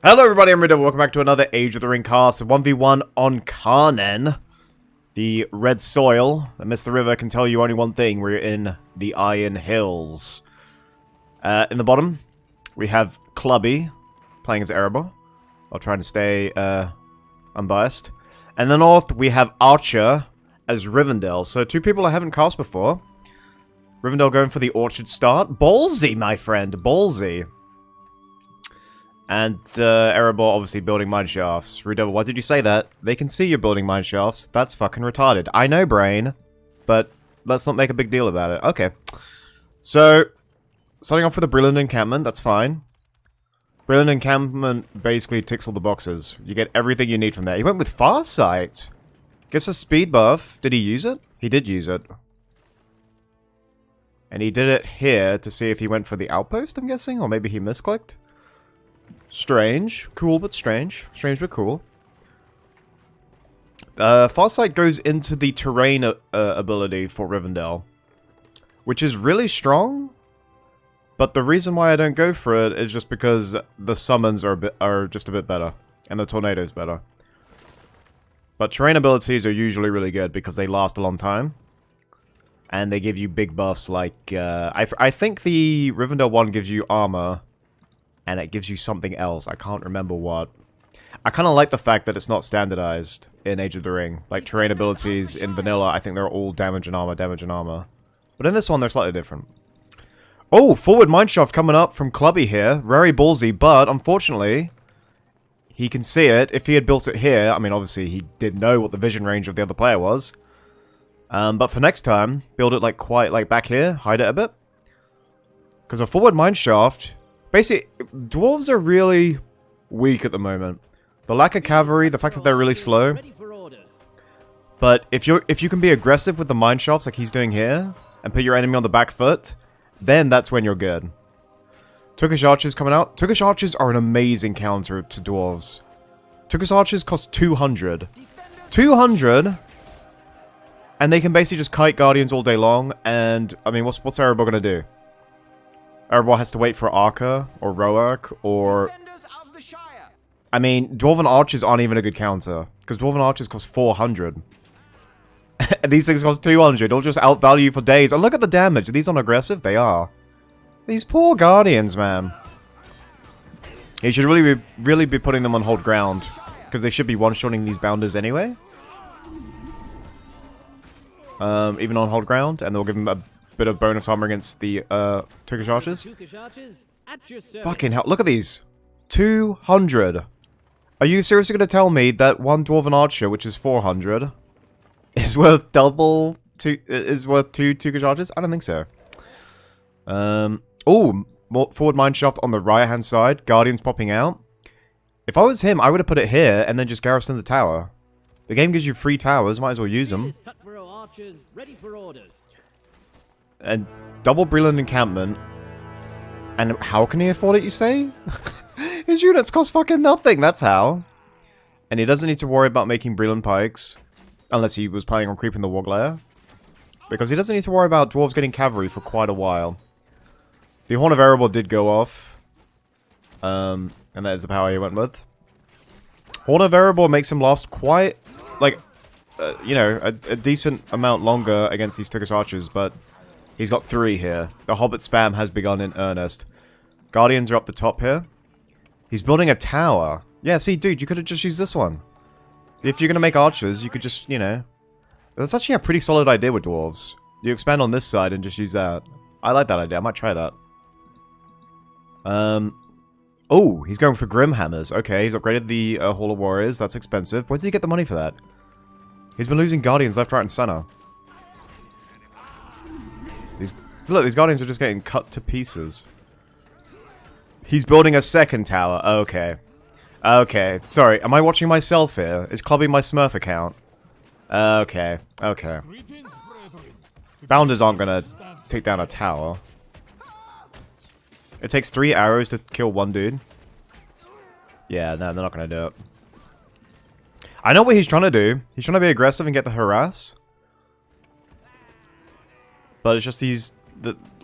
Hello everybody, I'm RuudDevil. Welcome back to another Age of the Ring cast. 1v1 on Karnen. The red soil amidst the river can tell you only one thing. We're in the Iron Hills. In the bottom, we have Clubby playing as Erebor, while trying to stay unbiased. And the north, we have Archer as Rivendell. So two people I haven't cast before. Rivendell going for the Orchard start. Ballsy, my friend. Ballsy. And Erebor obviously building mine shafts. RuudDevil, why did you say that? They can see you're building mine shafts. That's fucking retarded. I know, brain. But let's not make a big deal about it. Okay. So, starting off with a Brilliant Encampment. That's fine. Brilliant Encampment basically ticks all the boxes. You get everything you need from there. He went with Farsight. Gets a speed buff. Did he use it? He did use it. And he did it here to see if he went for the outpost, I'm guessing? Or maybe he misclicked? Strange. Cool, but strange. Strange, but cool. Farsight goes into the terrain ability for Rivendell, which is really strong. But the reason why I don't go for it is just because the summons are just a bit better, and the tornado's better. But terrain abilities are usually really good because they last a long time, and they give you big buffs like I think the Rivendell one gives you armor. And it gives you something else. I can't remember what. I kind of like the fact that it's not standardized in Age of the Ring. Like, terrain abilities in vanilla, I think they're all damage and armor, damage and armor. But in this one, they're slightly different. Oh, forward mineshaft coming up from Clubby here. Very ballsy, but unfortunately, he can see it. If he had built it here, I mean, obviously, he did know what the vision range of the other player was. But for next time, build it, like, quite, like, back here. Hide it a bit. Because a forward mineshaft... Basically, dwarves are really weak at the moment. The lack of cavalry, the fact that they're really slow. But if you can be aggressive with the mineshafts like he's doing here, and put your enemy on the back foot, then that's when you're good. Turkish archers coming out. Turkish archers are an amazing counter to dwarves. Turkish archers cost 200. 200! And they can basically just kite guardians all day long, and, I mean, what's Erebor gonna do? Erebor has to wait for Arca, or Roark, or... I mean, Dwarven Archers aren't even a good counter, because Dwarven Archers cost 400. And these things cost 200, they'll just outvalue you for days. And look at the damage, are these on aggressive? They are. These poor Guardians, man. You should really be putting them on hold ground, because they should be one-shotting these Bounders anyway. Even on hold ground, and they'll give them a bit of bonus armor against the Turkish archers. Fucking hell, look at these. 200. Are you seriously going to tell me that one Dwarven Archer, which is 400, is worth two Turkish archers? I don't think so. Oh, forward mineshaft on the right hand side. Guardians popping out. If I was him, I would have put it here and then just garrison the tower. The game gives you free towers, might as well use them. And double Brilliant Encampment. And how can he afford it, you say? His units cost fucking nothing, that's how. And he doesn't need to worry about making Brilliant Pikes. Unless he was planning on creeping the Warg Lair. Because he doesn't need to worry about dwarves getting cavalry for quite a while. The Horn of Erebor did go off. And that is the power he went with. Horn of Erebor makes him last quite, like, you know, a decent amount longer against these Turkish archers, but... He's got 3 here. The Hobbit spam has begun in earnest. Guardians are up the top here. He's building a tower. Yeah, see, dude, you could have just used this one. If you're going to make archers, you could just, you know... That's actually a pretty solid idea with dwarves. You expand on this side and just use that. I like that idea. I might try that. Oh, he's going for Grim Hammers. Okay, he's upgraded the Hall of Warriors. That's expensive. Where did he get the money for that? He's been losing Guardians left, right, and center. Look, these Guardians are just getting cut to pieces. He's building a second tower. Okay. Okay. Sorry, am I watching myself here? Is Clubby my Smurf account? Okay. Okay. Bounders aren't gonna take down a tower. It takes 3 arrows to kill one dude. Yeah, no, they're not gonna do it. I know what he's trying to do. He's trying to be aggressive and get the harass. But it's just these...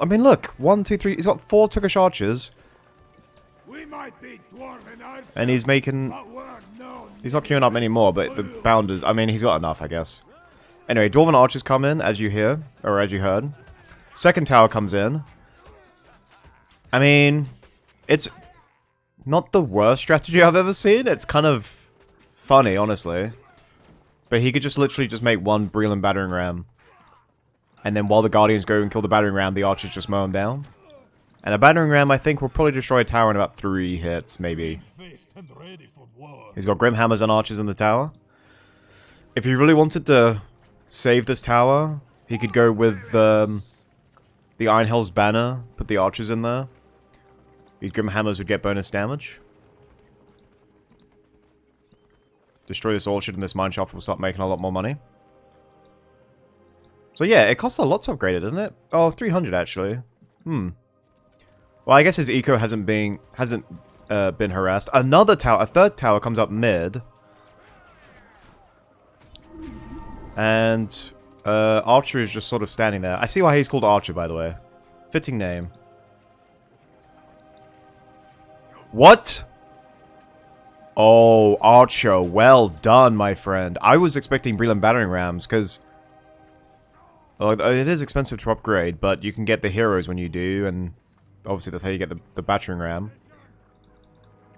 I mean, look. 1, 2, 3... He's got 4 Turkish archers. And he's making... He's not queuing up many more, but the bounders... I mean, he's got enough, I guess. Anyway, Dwarven archers come in, as you hear. Or as you heard. Second tower comes in. I mean... It's not the worst strategy I've ever seen. It's kind of funny, honestly. But he could just literally just make one Breland battering ram. And then while the Guardians go and kill the battering ram, the archers just mow him down. And a battering ram, I think, will probably destroy a tower in about 3 hits, maybe. He's got Grim Hammers and archers in the tower. If he really wanted to save this tower, he could go with the Iron Hell's banner, put the archers in there. These Grim Hammers would get bonus damage. Destroy this orchard and this mineshaft will start making a lot more money. So yeah, it costs a lot to upgrade it, doesn't it? Oh, 300 actually. Well, I guess his eco hasn't been harassed. Another tower, a third tower comes up mid. And Archer is just sort of standing there. I see why he's called Archer, by the way. Fitting name. What? Oh, Archer. Well done, my friend. I was expecting Breland battering rams, because... Well, it is expensive to upgrade, but you can get the heroes when you do, and obviously that's how you get the battering ram.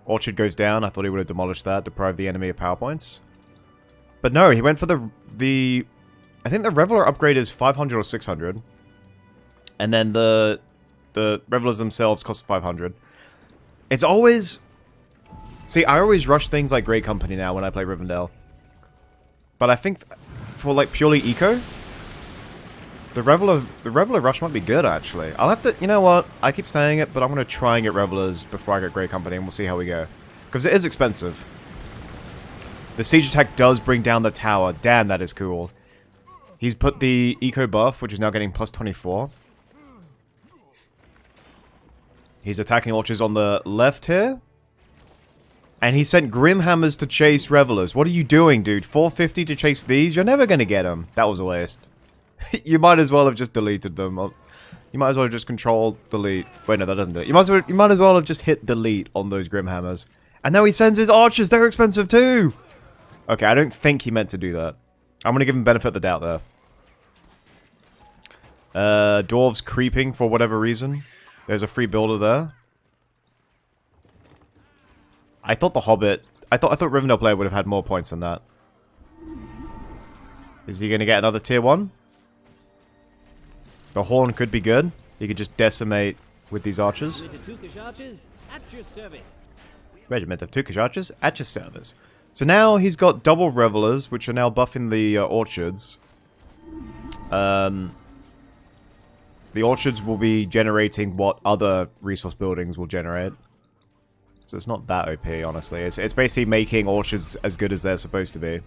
Orchard goes down. I thought he would have demolished that, deprived the enemy of power points. But no, he went for the I think the Reveler upgrade is 500 or 600. And then the Revelers themselves cost 500. It's always... See, I always rush things like Grey Company now when I play Rivendell. But I think for like purely eco... The Reveler rush might be good, actually. I'll have to... You know what? I keep saying it, but I'm going to try and get Revelers before I get Grey Company, and we'll see how we go. Because it is expensive. The siege attack does bring down the tower. Damn, that is cool. He's put the eco buff, which is now getting plus 24. He's attacking orchards on the left here. And he sent Grim Hammers to chase Revelers. What are you doing, dude? 450 to chase these? You're never going to get them. That was a waste. You might as well have just deleted them. You might as well have just control delete. Wait, no, that doesn't do it. You might as well have just hit delete on those Grim Hammers. And now he sends his archers. They're expensive too. Okay, I don't think he meant to do that. I'm going to give him benefit of the doubt there. Dwarves creeping for whatever reason. There's a free builder there. I thought the Hobbit... I thought Rivendell player would have had more points than that. Is he going to get another tier 1? The Horn could be good. He could just decimate with these archers. Regiment of Tukish archers at your service. So now he's got double Revelers, which are now buffing the orchards. The orchards will be generating what other resource buildings will generate. So it's not that OP, honestly. It's basically making orchards as good as they're supposed to be.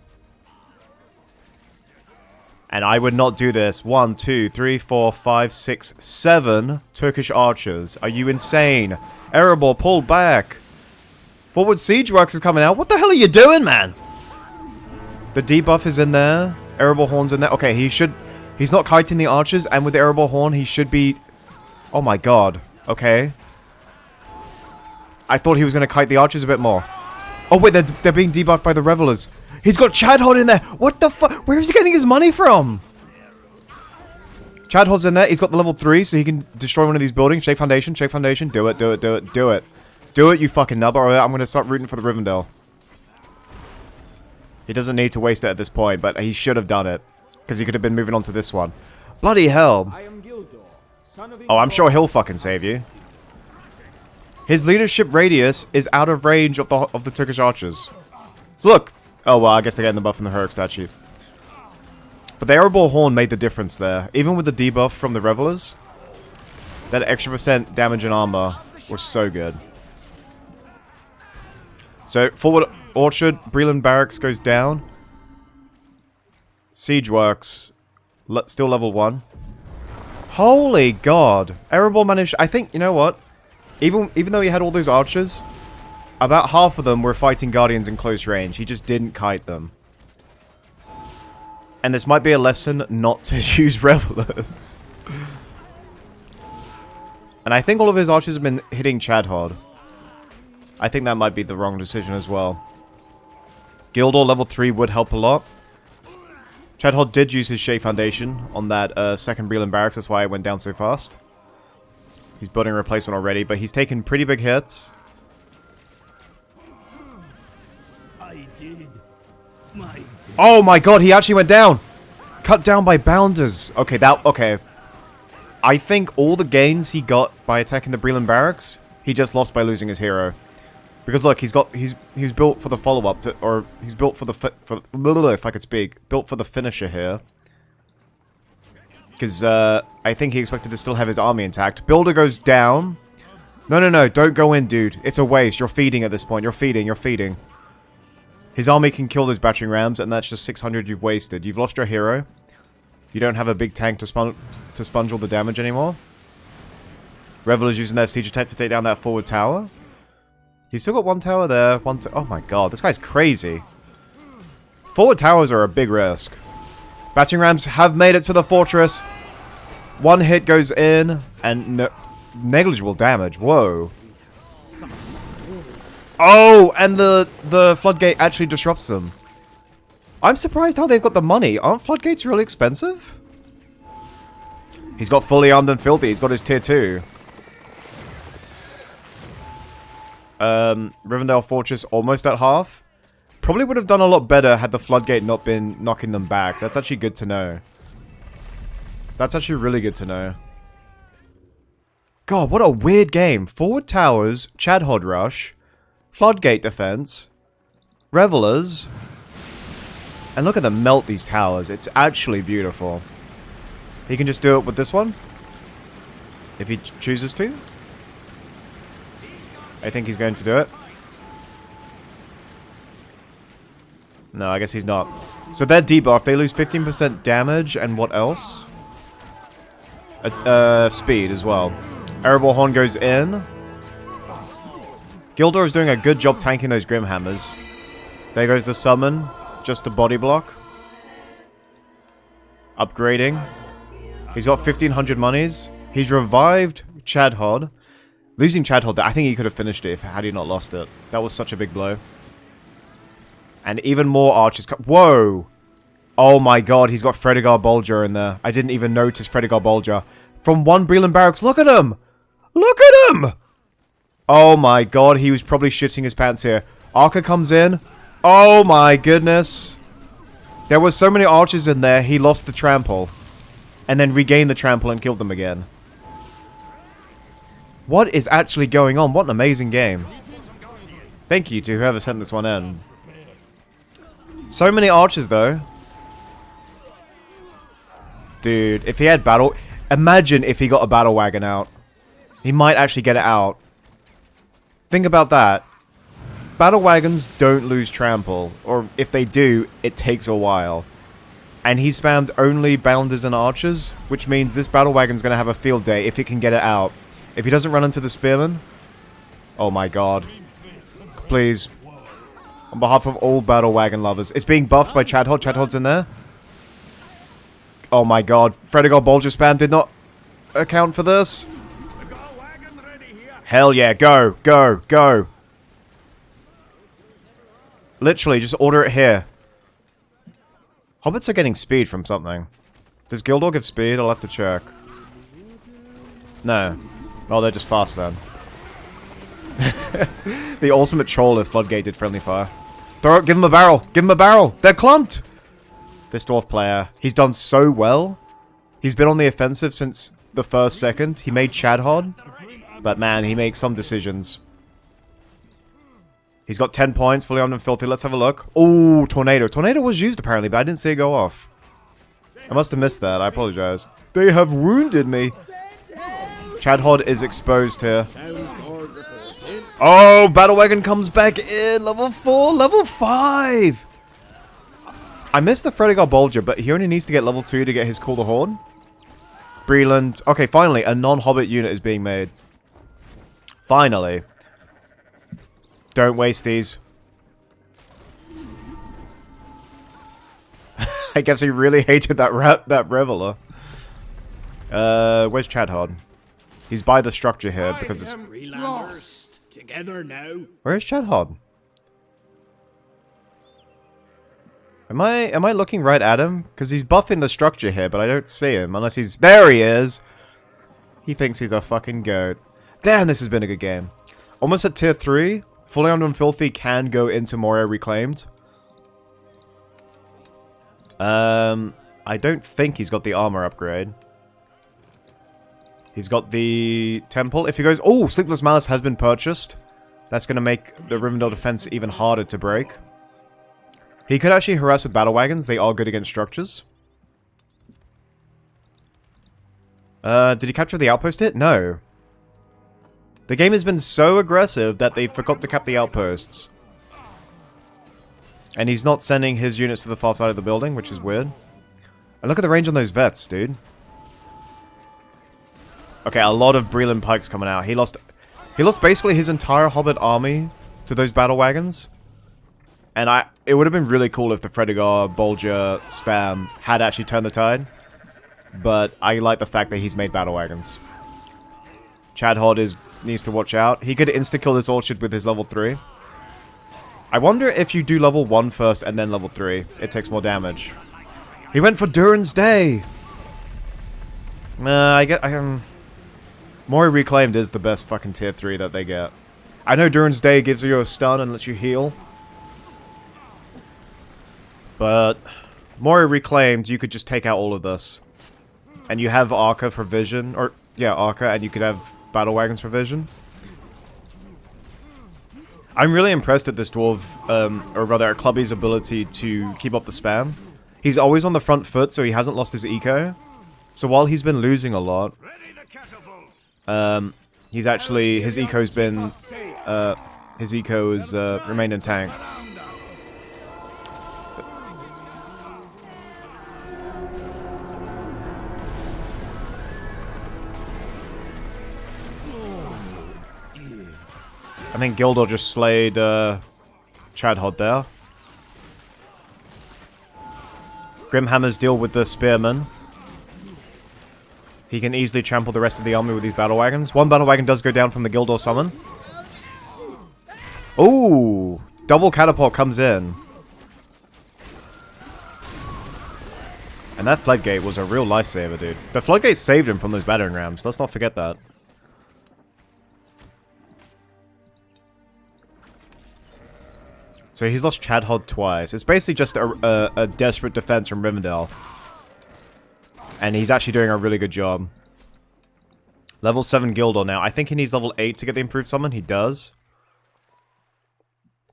And I would not do this. 1, 2, 3, 4, 5, 6, 7 Turkish archers. Are you insane? Erebor, pull back. Forward siege works is coming out. What the hell are you doing, man? The debuff is in there. Erebor Horn's in there. Okay, he's not kiting the archers. And with the Erebor Horn, he should be... Oh my god. Okay. I thought he was going to kite the archers a bit more. Oh wait, they're being debuffed by the Revelers. He's got Chadhod in there. What the fuck? Where is he getting his money from? Chadhod's in there. He's got the level 3, so he can destroy one of these buildings. Shake foundation. Shake foundation. Do it. Do it. Do it. Do it. Do it, you fucking nub. Alright, I'm going to start rooting for the Rivendell. He doesn't need to waste it at this point, but he should have done it. Because he could have been moving on to this one. Bloody hell. Oh, I'm sure he'll fucking save you. His leadership radius is out of range of the Turkish archers. So look. Oh, well, I guess they're getting the buff from the Herrick statue. But the Erebor Horn made the difference there. Even with the debuff from the Revelers, that extra % damage and armor was so good. So, forward Orchard, Breland Barracks goes down. Siege works. Still level 1. Holy god. Erebor managed... I think, you know what? Even though he had all those archers... About half of them were fighting Guardians in close range. He just didn't kite them. And this might be a lesson not to use Revelers. And I think all of his archers have been hitting Chadhod. I think that might be the wrong decision as well. Gildor level 3 would help a lot. Chadhod did use his Shea Foundation on that second Breland Barracks, that's why it went down so fast. He's building a replacement already, but he's taken pretty big hits. Oh my god, he actually went down! Cut down by Bounders. Okay, okay. I think all the gains he got by attacking the Breland Barracks, he just lost by losing his hero. Because look, he's built for the follow-up to, or he's built for the if I could speak, built for the finisher here. Because I think he expected to still have his army intact. Builder goes down. No, don't go in, dude. It's a waste. You're feeding at this point. You're feeding. His army can kill those battering rams, and that's just 600 you've wasted. You've lost your hero. You don't have a big tank to sponge all the damage anymore. Revelers using their siege attack to take down that forward tower. He's still got one tower there. Oh my god, this guy's crazy. Forward towers are a big risk. Battering rams have made it to the fortress. One hit goes in, and negligible damage. Whoa. Oh, and the floodgate actually disrupts them. I'm surprised how they've got the money. Aren't floodgates really expensive? He's got fully armed and filthy. He's got his tier 2. Rivendell Fortress almost at half. Probably would have done a lot better had the floodgate not been knocking them back. That's actually good to know. That's actually really good to know. God, what a weird game. Forward towers, Chadhod rush, floodgate defense, revelers, and look at them melt these towers. It's actually beautiful. He can just do it with this one, if he chooses to. I think he's going to do it. No, I guess he's not. So they're debuffed. They lose 15% damage, and what else? Speed as well. Erebor Horn goes in. Gildor is doing a good job tanking those Grimhammers. There goes the summon. Just a body block. Upgrading. He's got 1,500 monies. He's revived Chadhod. Losing Chadhod, I think he could have finished it had he not lost it. That was such a big blow. And even more archers. Whoa! Oh my god, he's got Fredegar Bolger in there. I didn't even notice Fredegar Bolger. From one Breland Barracks, look at him! Look at him! Oh my god, he was probably shitting his pants here. Archer comes in. Oh my goodness. There were so many archers in there, he lost the trample. And then regained the trample and killed them again. What is actually going on? What an amazing game. Thank you to whoever sent this one in. So many archers, though. Dude, if he had battle... Imagine if he got a battle wagon out. He might actually get it out. Think about that. Battle wagons don't lose trample. Or if they do, it takes a while. And he spammed only bounders and archers, which means this battle wagon's going to have a field day if it can get it out. If he doesn't run into the spearmen... Oh my god. Please. On behalf of all battle wagon lovers. It's being buffed by Chadhod. Chadhod's in there. Oh my god. Fredegar Bolger spam did not account for this. Hell yeah. Go. Go. Go. Literally, just order it here. Hobbits are getting speed from something. Does Gildor give speed? I'll have to check. No. Oh, they're just fast then. The ultimate troll if Floodgate did friendly fire. Throw it, give him a barrel. Give him a barrel. They're clumped. This dwarf player, he's done so well. He's been on the offensive since the first second. He made Chadhod. But man, he makes some decisions. He's got 10 points, fully armed and filthy. Let's have a look. Oh, Tornado. Tornado was used apparently, but I didn't see it go off. I must have missed that. I apologize. They have wounded me. Chadhod is exposed here. Oh, Battle Wagon comes back in. Level 4, level 5. I missed the Fredegar Bolger, but he only needs to get level 2 to get his Call the Horde. Breland. Okay, finally, a non-Hobbit unit is being made. Finally. Don't waste these. I guess he really hated that Reveler. Where's Chadhod? He's by the structure here because it's... Together now. Where is Chadhod? Am I looking right at him? Because he's buffing the structure here, but I don't see him unless he's... There he is! He thinks he's a fucking goat. Damn, this has been a good game. Almost at tier 3. Fully Armed and Filthy can go into Moria Reclaimed. I don't think he's got the armor upgrade. He's got the temple. If he goes... Oh, Sleepless Malice has been purchased. That's going to make the Rivendell defense even harder to break. He could actually harass with battle wagons. They are good against structures. Did he capture the outpost yet? No. The game has been so aggressive that they forgot to cap the outposts. And he's not sending his units to the far side of the building, which is weird. And look at the range on those vets, dude. Okay, a lot of Breland pikes coming out. He lost basically his entire Hobbit army to those battle wagons. And it would have been really cool if the Fredegar, Bolger, spam had actually turned the tide. But I like the fact that he's made battle wagons. Chadhod needs to watch out. He could insta-kill this orchard with his level 3. I wonder if you do level 1 first and then level 3, it takes more damage. He went for Durin's Day! Moria Reclaimed is the best fucking tier 3 that they get. I know Durin's Day gives you a stun and lets you heal. But Moria Reclaimed, you could just take out all of this. And you have Arca for vision. Or, yeah, Arca, and you could have battle wagons for vision. I'm really impressed at this dwarf, or rather at Clubby's ability to keep up the spam. He's always on the front foot, so he hasn't lost his eco. So while he's been losing a lot, he's actually, his eco's been, his eco has remained in tank. I think Gildor just slayed Chadhod there. Grimhammer's deal with the spearmen. He can easily trample the rest of the army with these battle wagons. One battle wagon does go down from the Gildor summon. Ooh! Double catapult comes in. And that floodgate was a real lifesaver, dude. The floodgate saved him from those battering rams. Let's not forget that. So he's lost Chadhod twice. It's basically just a desperate defense from Rivendell. And he's actually doing a really good job. Level 7 Gildor now. I think he needs level 8 to get the improved summon. He does.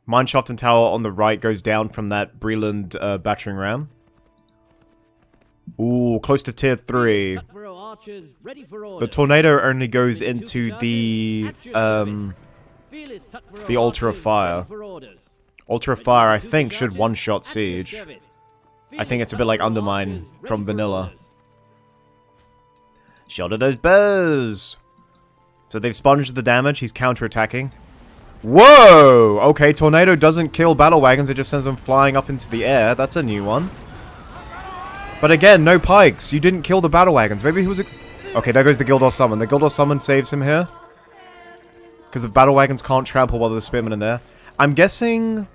Mineshaft and Tower on the right goes down from that Breland battering ram. Ooh, close to tier 3. The tornado only goes into the Altar of Fire. Altar of Fire, I think, should one-shot Siege. I think it's a bit like Undermine from Vanilla. Shoulder those bows! So they've sponged the damage, he's counter-attacking. Whoa! Okay, Tornado doesn't kill battle wagons, it just sends them flying up into the air. That's a new one. But again, no pikes. You didn't kill the battle wagons. Maybe he was a... Okay, there goes the Gildor Summon. The Gildor Summon saves him here. Because the battle wagons can't trample while there's spearmen in there. I'm guessing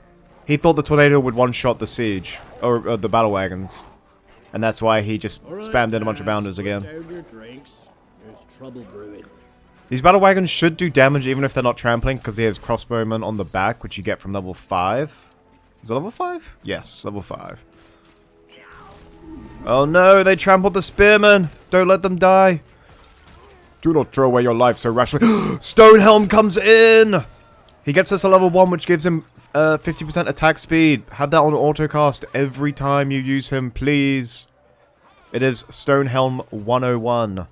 he thought the tornado would one-shot the siege, or the battle wagons. And that's why he just spammed in a bunch of bounders again. These battle wagons should do damage even if they're not trampling, because he has crossbowmen on the back, which you get from level 5. Is it level 5? Yes, level 5. Oh no, they trampled the spearmen! Don't let them die! Do not throw away your life so rashly. Stonehelm comes in! He gets us a level 1, which gives him 50% attack speed. Have that on autocast every time you use him, please. It is Stonehelm 101.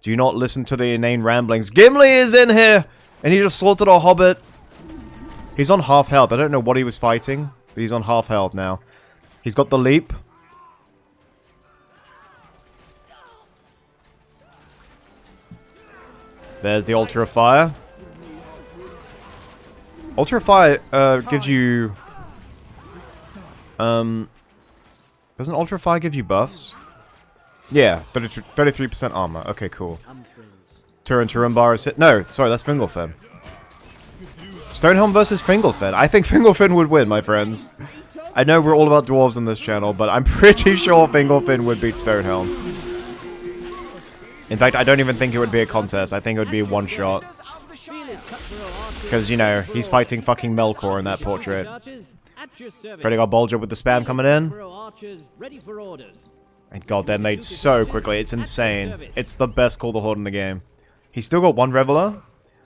Do not listen to the inane ramblings. Gimli is in here! And he just slaughtered our hobbit. He's on half health. I don't know what he was fighting, but he's on half health now. He's got the leap. There's the Altar of Fire. Altar of Fire gives you... doesn't Altar of Fire give you buffs? Yeah, 33% armor. Okay, cool. Turin Turumbar is hit. No, sorry, that's Fingalfin. Stonehelm versus Fingalfin. I think Fingalfin would win, my friends. I know we're all about dwarves on this channel, but I'm pretty sure Fingalfin would beat Stonehelm. In fact, I don't even think it would be a contest. I think it would be one shot. Because, you know, he's fighting fucking Melkor in that portrait. Freddy got Bulger with the spam coming in. And god, they're made so quickly. It's insane. It's the best Call the Horde in the game. He's still got one Reveler,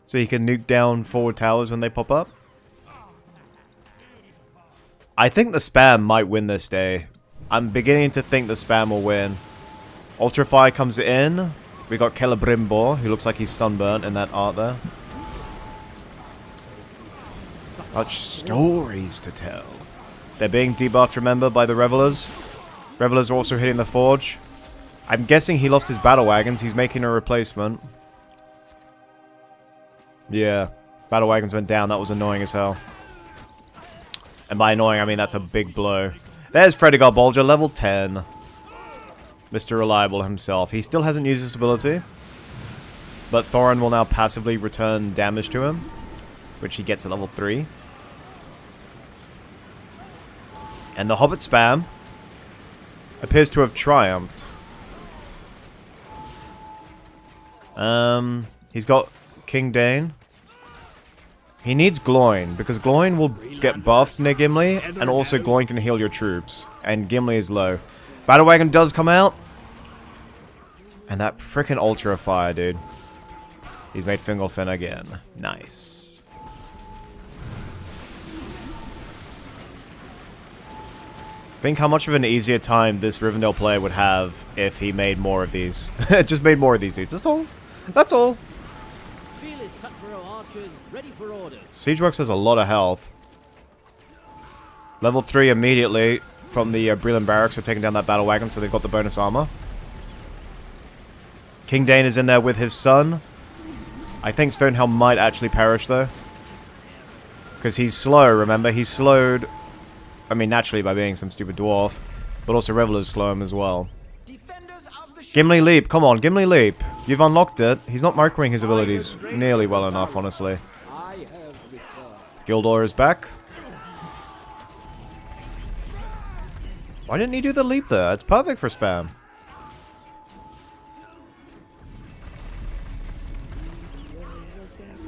so he can nuke down forward towers when they pop up. I think the spam might win this day. I'm beginning to think the spam will win. Ultrafire comes in. We got Celebrimbor, who looks like he's sunburnt in that art there. Such stories to tell. They're being debuffed, remember, by the Revelers. Revelers are also hitting the Forge. I'm guessing he lost his battle wagons. He's making a replacement. Yeah, battle wagons went down. That was annoying as hell. And by annoying, I mean that's a big blow. There's Fredegar Bulger, level 10. Mr. Reliable himself. He still hasn't used his ability. But Thorin will now passively return damage to him, which he gets at level 3. And the Hobbit spam appears to have triumphed. He's got King Dane. He needs Gloin, because Gloin will get buffed near Gimli, and also Gloin can heal your troops. And Gimli is low. Battle Wagon does come out. And that frickin' Ultra Fire, dude. He's made Fingalfin again. Nice. Think how much of an easier time this Rivendell player would have if he made more of these. Just made more of these dudes. That's all. That's all. Siegeworks has a lot of health. Level 3 immediately from the Breland Barracks are taking down that battle wagon, so they've got the bonus armor. King Dane is in there with his son. I think Stonehelm might actually perish, though. Because he's slow, remember? He's slowed, I mean, naturally by being some stupid dwarf. But also Revelers slow him as well. Gimli Leap, come on, Gimli Leap. You've unlocked it. He's not microing his abilities nearly well enough, honestly. Gildor is back. Why didn't he do the leap there? It's perfect for spam.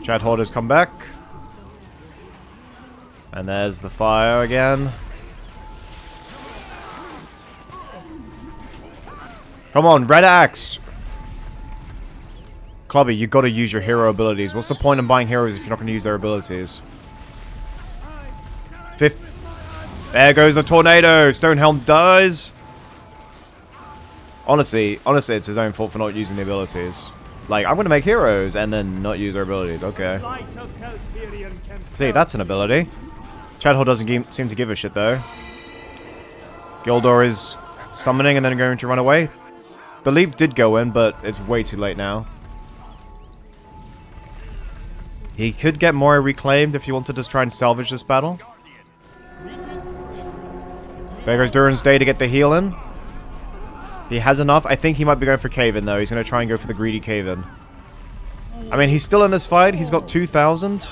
Chad Hoarders come back. And there's the fire again. Come on, Red Axe! Clubby, you gotta use your hero abilities. What's the point of buying heroes if you're not gonna use their abilities? There goes the tornado! Stonehelm dies! Honestly, it's his own fault for not using the abilities. Like, I'm gonna make heroes and then not use their abilities. Okay. See, that's an ability. Chadhol doesn't seem to give a shit, though. Gildor is summoning and then going to run away. The leap did go in, but it's way too late now. He could get Moria reclaimed if he wanted to try and salvage this battle. There goes Durin's Day to get the heal in. He has enough. I think he might be going for Cave-In, though. He's going to try and go for the greedy Cave-In. I mean, he's still in this fight. He's got 2,000.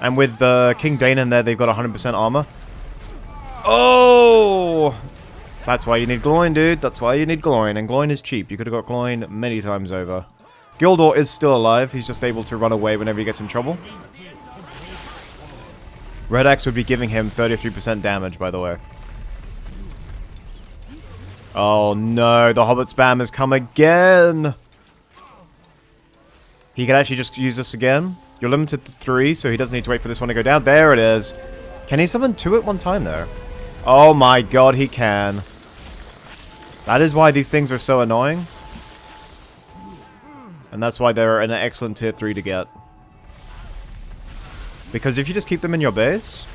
And with King Dane in there, they've got 100% armor. Oh! That's why you need Gloin, dude. That's why you need Gloin. And Gloin is cheap. You could have got Gloin many times over. Gildor is still alive. He's just able to run away whenever he gets in trouble. Red Axe would be giving him 33% damage, by the way. Oh no, the Hobbit spam has come again! He can actually just use this again. You're limited to 3, so he doesn't need to wait for this one to go down. There it is! Can he summon 2 at one time, there? Oh my god, he can. That is why these things are so annoying. And that's why they're an excellent tier 3 to get. Because if you just keep them in your base,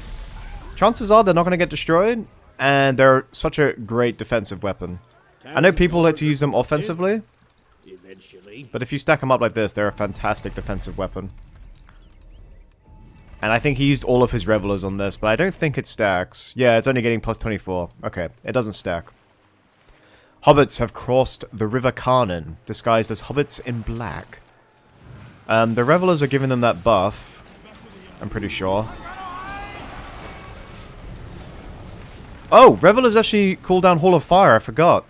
chances are they're not going to get destroyed, and they're such a great defensive weapon. I know people like to use them offensively, but if you stack them up like this, they're a fantastic defensive weapon. And I think he used all of his Revelers on this, but I don't think it stacks. Yeah, it's only getting plus 24. Okay, it doesn't stack. Hobbits have crossed the River Carnan, disguised as hobbits in black. The Revelers are giving them that buff, I'm pretty sure. Oh, Revelers actually cool down Hall of Fire, I forgot.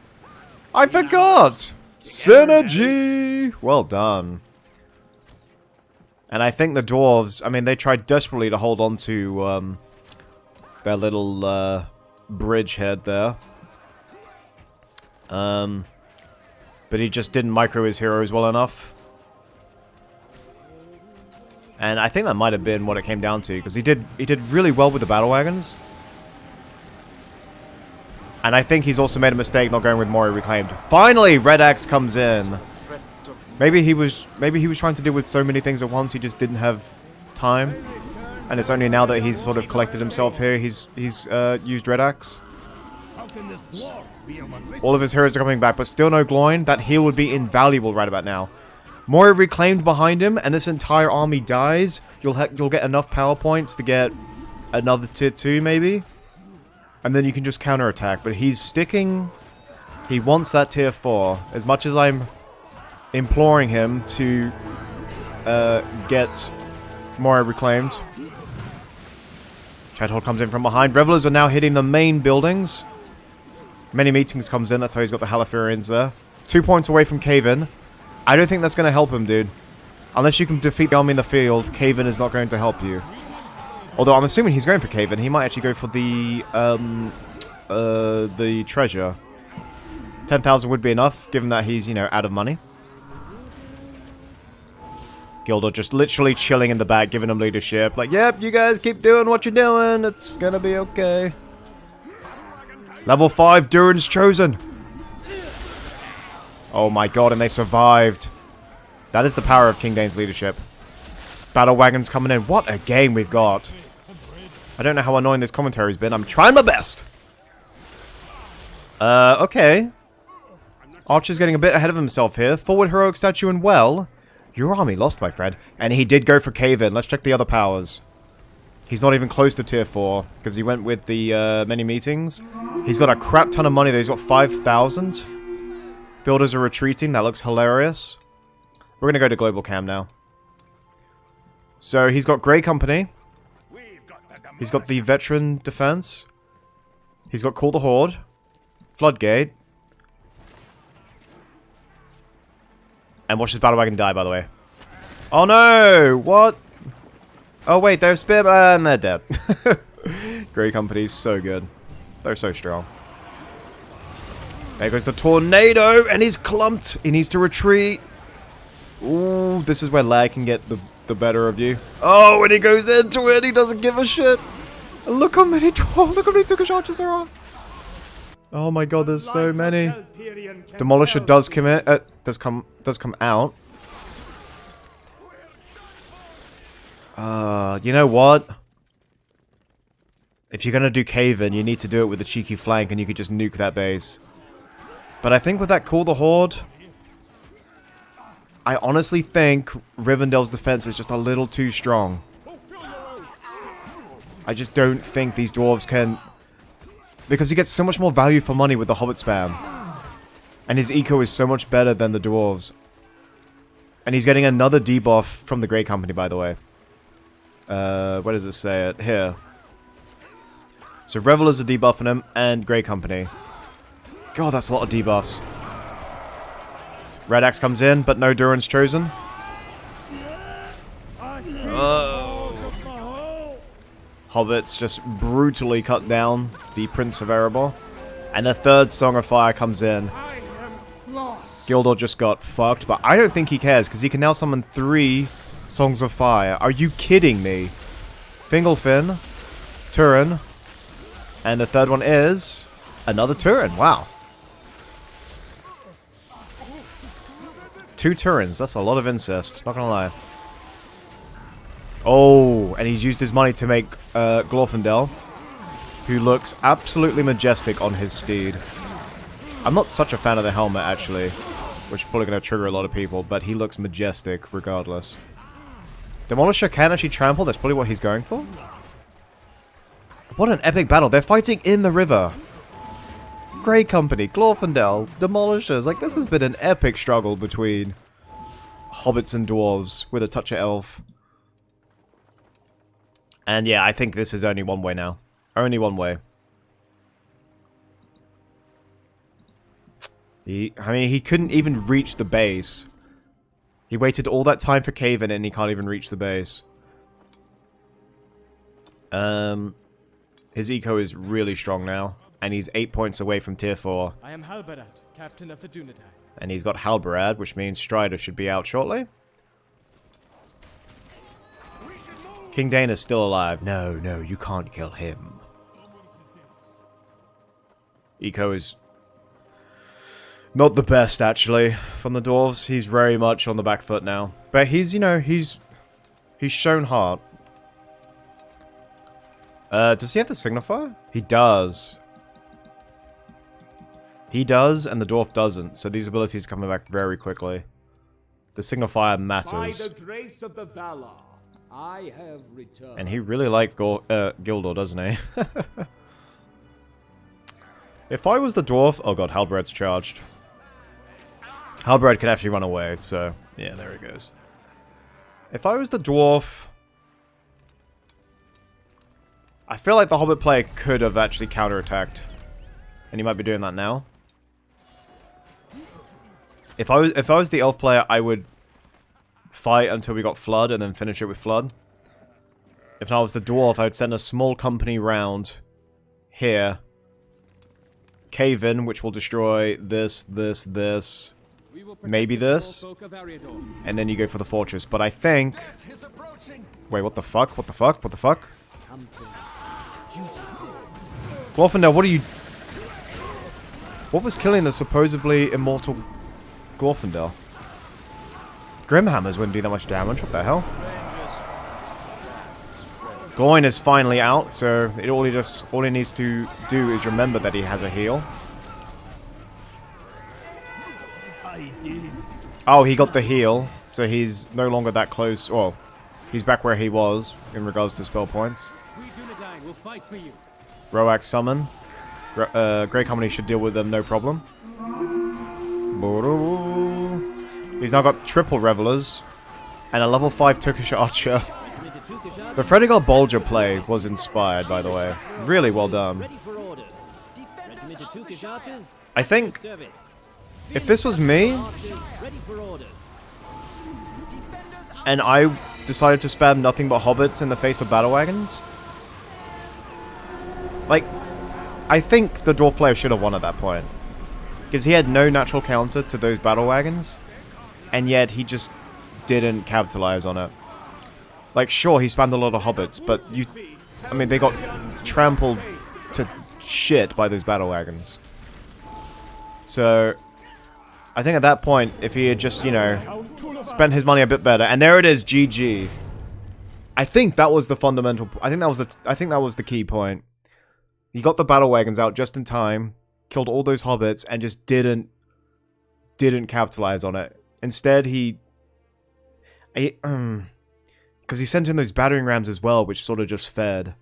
I forgot! Synergy! Well done. And I think the dwarves, I mean, they tried desperately to hold on to their little bridgehead there. But he just didn't micro his heroes well enough. And I think that might have been what it came down to, because he did really well with the battle wagons. And I think he's also made a mistake not going with Mori Reclaimed. Finally, Red Axe comes in. Maybe he was trying to deal with so many things at once, he just didn't have time. And it's only now that he's sort of collected himself here, he's used Red Axe. All of his heroes are coming back, but still no Gloin. That heal would be invaluable right about now. Mori Reclaimed behind him, and this entire army dies. You'll get enough power points to get another tier 2, maybe. And then you can just counterattack. But he's sticking. He wants that tier 4. As much as I'm imploring him to get Mori Reclaimed. Chadhold comes in from behind. Revelers are now hitting the main buildings. Many Meetings comes in. That's how he's got the Halathurians there. 2 points away from Cave-In. I don't think that's going to help him, dude. Unless you can defeat the army in the field, Cave-In is not going to help you. Although I'm assuming he's going for Cave-In. He might actually go for the treasure. 10,000 would be enough, given that he's, you know, out of money. Gildor just literally chilling in the back, giving him leadership. Like, yep, you guys keep doing what you're doing. It's gonna be okay. Level 5, Durin's Chosen. Oh my god, and they survived. That is the power of King Dane's leadership. Battle wagons coming in. What a game we've got. I don't know how annoying this commentary's been. I'm trying my best. Okay. Archer's getting a bit ahead of himself here. Forward heroic statue and well. Your army lost, my friend. And he did go for Cave-In. Let's check the other powers. He's not even close to tier 4. Because he went with the many meetings. He's got a crap ton of money though. He's got 5,000. Builders are retreating. That looks hilarious. We're going to go to Global Cam now. So he's got Grey Company. He's got the Veteran Defense. He's got Call the Horde. Floodgate. And watch this battle wagon die, by the way. Oh no! What? Oh wait, they're Spearmen and they're dead. Grey Company's so good. They're so strong. There goes the tornado, and he's clumped. He needs to retreat. Ooh, this is where lag can get the better of you. Oh, when he goes into it, he doesn't give a shit. Look how many Turkish archers there are. Oh my god, there's so many. Demolisher does commit. Does come out. You know what? If you're gonna do Cave-In, you need to do it with a cheeky flank, and you could just nuke that base. But I think with that Call the Horde, I honestly think Rivendell's defense is just a little too strong. I just don't think these dwarves can... Because he gets so much more value for money with the Hobbit spam. And his eco is so much better than the dwarves. And he's getting another debuff from the Grey Company, by the way. Where does it say it? Here. So Revelers are debuffing him, and Grey Company. God, that's a lot of debuffs. Red Axe comes in, but no Durin's Chosen. Hobbits just brutally cut down the Prince of Erebor. And the third Song of Fire comes in. Gildor just got fucked, but I don't think he cares, because he can now summon 3 Songs of Fire. Are you kidding me? Fingolfin, Turin, and the third one is another Turin. Wow. 2 Turins. That's a lot of incest. Not gonna lie. Oh, and he's used his money to make Glorfindel, who looks absolutely majestic on his steed. I'm not such a fan of the helmet, actually, which is probably going to trigger a lot of people, but he looks majestic regardless. Demolisher can actually trample. That's probably what he's going for. What an epic battle. They're fighting in the river. Grey Company, Glorfindel, Demolishers. Like, this has been an epic struggle between hobbits and dwarves with a touch of elf. And yeah, I think this is only one way now. Only one way. I mean, he couldn't even reach the base. He waited all that time for cave-in and he can't even reach the base. His eco is really strong now. And he's 8 points away from tier 4. I am Halbarad, captain of the Dunedain. And he's got Halbarad, which means Strider should be out shortly. King Dana's still alive. No, no, you can't kill him. Eco is not the best, actually, from the dwarves. He's very much on the back foot now. But he's, you know, he's shown heart. Does he have the signifier? He does. He does, and the dwarf doesn't. So these abilities are coming back very quickly. The signifier matters. By the grace of the Valar, I have returned. And he really liked Gildor, doesn't he? If I was the dwarf... Oh god, Halbarad's charged. Halbarad can actually run away, so... Yeah, there he goes. If I was the dwarf... I feel like the Hobbit player could have actually counterattacked. And he might be doing that now. If I was the elf player, I would fight until we got Flood and then finish it with Flood. If I was the dwarf, I would send a small company round here. Cave in, which will destroy this, maybe this. And then you go for the fortress. But I think... Wait, what the fuck? What the fuck? What the fuck? Glorfindel, what are you... What was killing the supposedly immortal Glorfindel? Grimhammers wouldn't do that much damage, what the hell? Gloin is finally out, so all he needs to do is remember that he has a heal. Oh, he got the heal, so he's no longer that close. Well, he's back where he was in regards to spell points. Roak summon. Grey Company should deal with them, no problem. He's now got triple Revelers and a level 5 Turkish Archer. The Fredigal Bulger play was inspired, by the way. Really well done. I think if this was me and I decided to spam nothing but hobbits in the face of battle wagons, like, I think the dwarf player should have won at that point. Because he had no natural counter to those battle wagons, and yet he just didn't capitalize on it. Like, sure, he spammed a lot of hobbits, but I mean, they got trampled to shit by those battle wagons. So, I think at that point, if he had just, you know, spent his money a bit better, and there it is, GG. I think that was the fundamental, I think that was the key point. He got the battle wagons out just in time, killed all those hobbits, and just didn't capitalize on it. Instead, because he sent in those battering rams as well, which sort of just fed.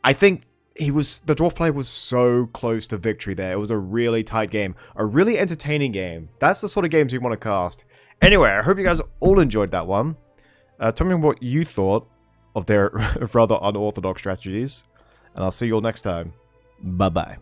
I think the dwarf player was so close to victory there. It was a really tight game, a really entertaining game. That's the sort of games you want to cast. Anyway, I hope you guys all enjoyed that one. Tell me what you thought of their rather unorthodox strategies. And I'll see you all next time. Bye-bye.